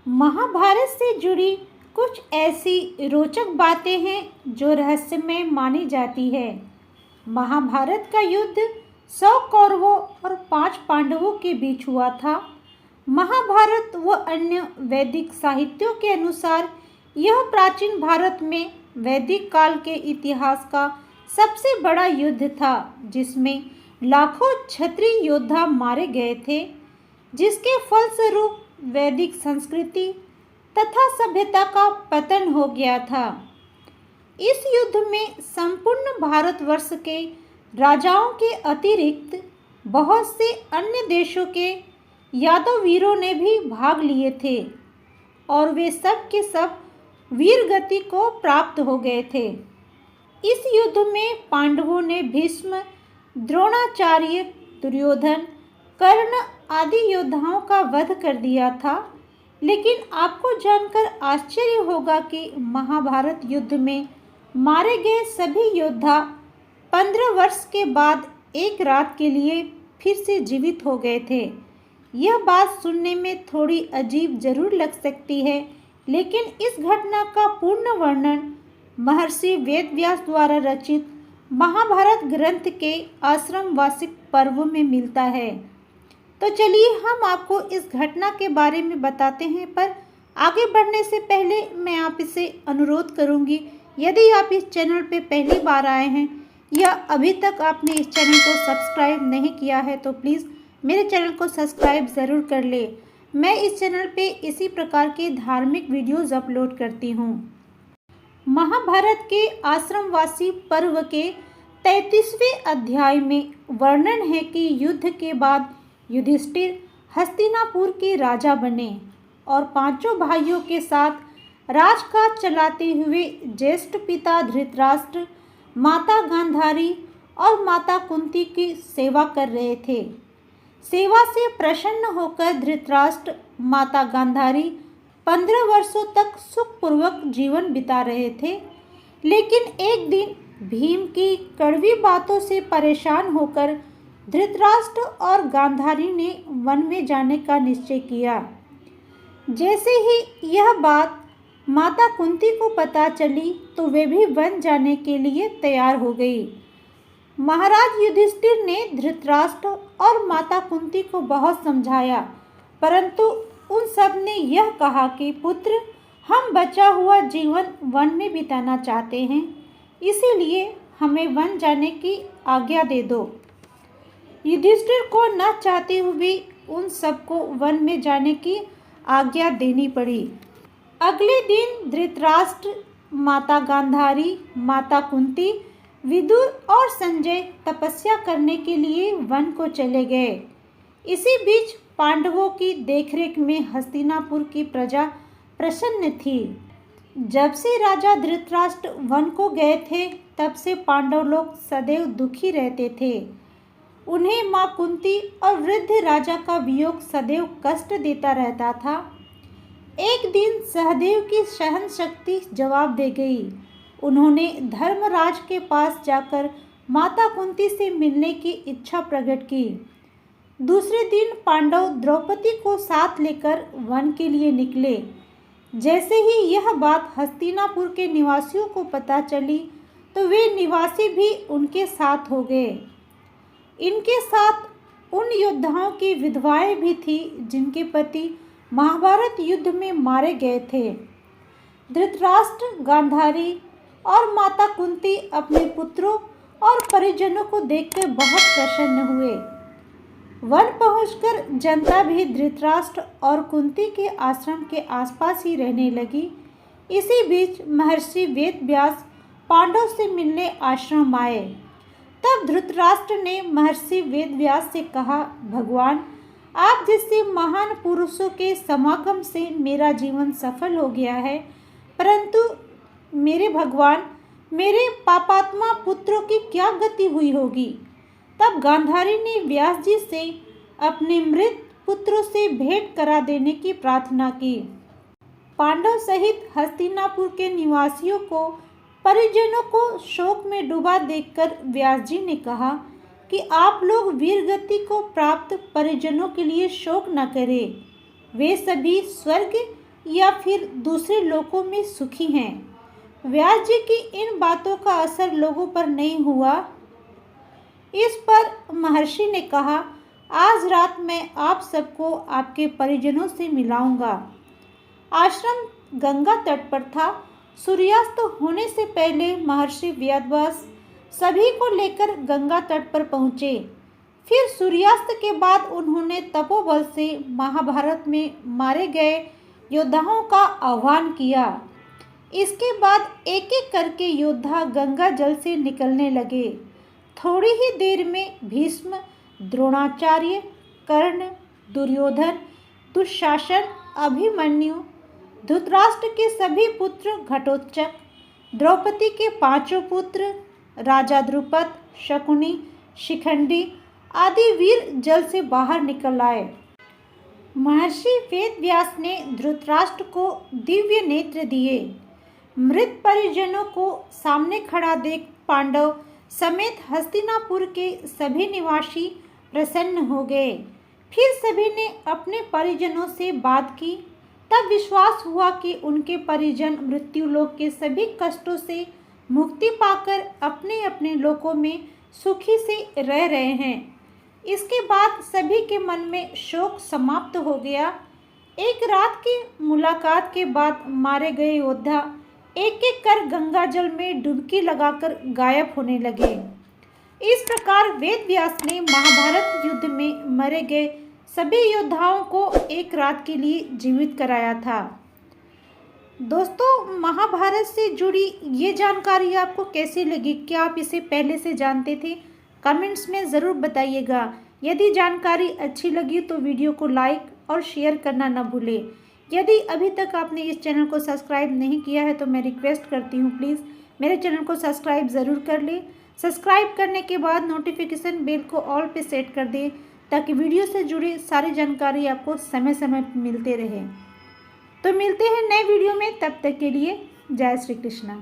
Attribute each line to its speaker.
Speaker 1: महाभारत से जुड़ी कुछ ऐसी रोचक बातें हैं जो रहस्यमय मानी जाती है। महाभारत का युद्ध 100 कौरवों और 5 पांडवों के बीच हुआ था। महाभारत व अन्य वैदिक साहित्यों के अनुसार यह प्राचीन भारत में वैदिक काल के इतिहास का सबसे बड़ा युद्ध था, जिसमें लाखों क्षत्रिय योद्धा मारे गए थे, जिसके फलस्वरूप वैदिक संस्कृति तथा सभ्यता का पतन हो गया था। इस युद्ध में संपूर्ण भारतवर्ष के राजाओं के अतिरिक्त बहुत से अन्य देशों के यादव वीरों ने भी भाग लिए थे और वे सब के सब वीर गति को प्राप्त हो गए थे। इस युद्ध में पांडवों ने भीष्म, द्रोणाचार्य, दुर्योधन, कर्ण आदि योद्धाओं का वध कर दिया था। लेकिन आपको जानकर आश्चर्य होगा कि महाभारत युद्ध में मारे गए सभी योद्धा 15 वर्ष के बाद एक रात के लिए फिर से जीवित हो गए थे। यह बात सुनने में थोड़ी अजीब जरूर लग सकती है, लेकिन इस घटना का पूर्ण वर्णन महर्षि वेदव्यास द्वारा रचित महाभारत ग्रंथ के आश्रम वार्षिक पर्व में मिलता है। तो चलिए हम आपको इस घटना के बारे में बताते हैं, पर आगे बढ़ने से पहले मैं आपसे अनुरोध करूंगी, यदि आप इस चैनल पे पहली बार आए हैं या अभी तक आपने इस चैनल को सब्सक्राइब नहीं किया है तो प्लीज़ मेरे चैनल को सब्सक्राइब ज़रूर कर ले। मैं इस चैनल पे इसी प्रकार के धार्मिक वीडियोज़ अपलोड करती हूँ। महाभारत के आश्रमवासी पर्व के 33वें अध्याय में वर्णन है कि युद्ध के बाद युधिष्ठिर हस्तिनापुर के राजा बने और 5 भाइयों के साथ राजकाज चलाते हुए ज्येष्ठ पिता धृतराष्ट्र, माता गांधारी और माता कुंती की सेवा कर रहे थे। सेवा से प्रसन्न होकर धृतराष्ट्र, माता गांधारी 15 वर्षों तक सुखपूर्वक जीवन बिता रहे थे। लेकिन एक दिन भीम की कड़वी बातों से परेशान होकर धृतराष्ट्र और गांधारी ने वन में जाने का निश्चय किया। जैसे ही यह बात माता कुंती को पता चली तो वे भी वन जाने के लिए तैयार हो गई। महाराज युधिष्ठिर ने धृतराष्ट्र और माता कुंती को बहुत समझाया, परंतु उन सब ने यह कहा कि पुत्र, हम बचा हुआ जीवन वन में बिताना चाहते हैं, इसीलिए हमें वन जाने की आज्ञा दे दो। युधिष्ठिर को न चाहते हुए भी उन सबको वन में जाने की आज्ञा देनी पड़ी। अगले दिन धृतराष्ट्र, माता गांधारी, माता कुंती, विदुर और संजय तपस्या करने के लिए वन को चले गए। इसी बीच पांडवों की देखरेख में हस्तिनापुर की प्रजा प्रसन्न थी। जब से राजा धृतराष्ट्र वन को गए थे, तब से पांडव लोग सदैव दुखी रहते थे। उन्हें माँ कुंती और वृद्ध राजा का वियोग सदैव कष्ट देता रहता था। एक दिन सहदेव की सहन शक्ति जवाब दे गई। उन्होंने धर्मराज के पास जाकर माता कुंती से मिलने की इच्छा प्रकट की। दूसरे दिन पांडव द्रौपदी को साथ लेकर वन के लिए निकले। जैसे ही यह बात हस्तिनापुर के निवासियों को पता चली तो वे निवासी भी उनके साथ हो गए। इनके साथ उन योद्धाओं की विधवाएं भी थी जिनके पति महाभारत युद्ध में मारे गए थे। धृतराष्ट्र, गांधारी और माता कुंती अपने पुत्रों और परिजनों को देखकर बहुत प्रसन्न हुए। वन पहुंचकर जनता भी धृतराष्ट्र और कुंती के आश्रम के आसपास ही रहने लगी। इसी बीच महर्षि वेदव्यास पांडव से मिलने आश्रम आए। तब धृतराष्ट्र ने महर्षि वेदव्यास से कहा, भगवान, आप जैसे महान पुरुषों के समागम से मेरा जीवन सफल हो गया है, परंतु मेरे भगवान, मेरे पापात्मा पुत्रों की क्या गति हुई होगी। तब गांधारी ने व्यास जी से अपने मृत पुत्रों से भेंट करा देने की प्रार्थना की। पांडव सहित हस्तिनापुर के निवासियों को, परिजनों को शोक में डूबा देखकर व्यास जी ने कहा कि आप लोग वीरगति को प्राप्त परिजनों के लिए शोक न करें। वे सभी स्वर्ग या फिर दूसरे लोकों में सुखी हैं। व्यास जी की इन बातों का असर लोगों पर नहीं हुआ। इस पर महर्षि ने कहा, आज रात मैं आप सबको आपके परिजनों से मिलाऊंगा। आश्रम गंगा तट पर था। सूर्यास्त होने से पहले महर्षि वेदव्यास सभी को लेकर गंगा तट पर पहुँचे। फिर सूर्यास्त के बाद उन्होंने तपोबल से महाभारत में मारे गए योद्धाओं का आह्वान किया। इसके बाद एक एक करके योद्धा गंगा जल से निकलने लगे। थोड़ी ही देर में भीष्म, द्रोणाचार्य, कर्ण, दुर्योधन, दुशासन, अभिमन्यु, धृतराष्ट्र के सभी पुत्र, घटोत्कच, द्रौपदी के पांचों पुत्र, राजा द्रुपद, शकुनी, शिखंडी आदि वीर जल से बाहर निकल आए। महर्षि वेदव्यास ने धृतराष्ट्र को दिव्य नेत्र दिए। मृत परिजनों को सामने खड़ा देख पांडव समेत हस्तिनापुर के सभी निवासी प्रसन्न हो गए। फिर सभी ने अपने परिजनों से बात की। तब विश्वास हुआ कि उनके परिजन मृत्युलोक के सभी कष्टों से मुक्ति पाकर अपने अपने लोकों में सुखी से रह रहे हैं। इसके बाद सभी के मन में शोक समाप्त हो गया। एक रात की मुलाकात के बाद मारे गए योद्धा एक एक कर गंगा जल में डुबकी लगाकर गायब होने लगे। इस प्रकार वेदव्यास ने महाभारत युद्ध में मरे गए सभी योद्धाओं को एक रात के लिए जीवित कराया था। दोस्तों, महाभारत से जुड़ी ये जानकारी आपको कैसी लगी? क्या आप इसे पहले से जानते थे? कमेंट्स में ज़रूर बताइएगा। यदि जानकारी अच्छी लगी तो वीडियो को लाइक और शेयर करना न भूलें। यदि अभी तक आपने इस चैनल को सब्सक्राइब नहीं किया है तो मैं रिक्वेस्ट करती हूँ, प्लीज़ मेरे चैनल को सब्सक्राइब ज़रूर कर लें। सब्सक्राइब करने के बाद नोटिफिकेशन बेल को ऑल पे सेट कर दें ताकि वीडियो से जुड़ी सारी जानकारी आपको समय समय पर मिलते रहे। तो मिलते हैं नए वीडियो में, तब तक के लिए जय श्री कृष्णा।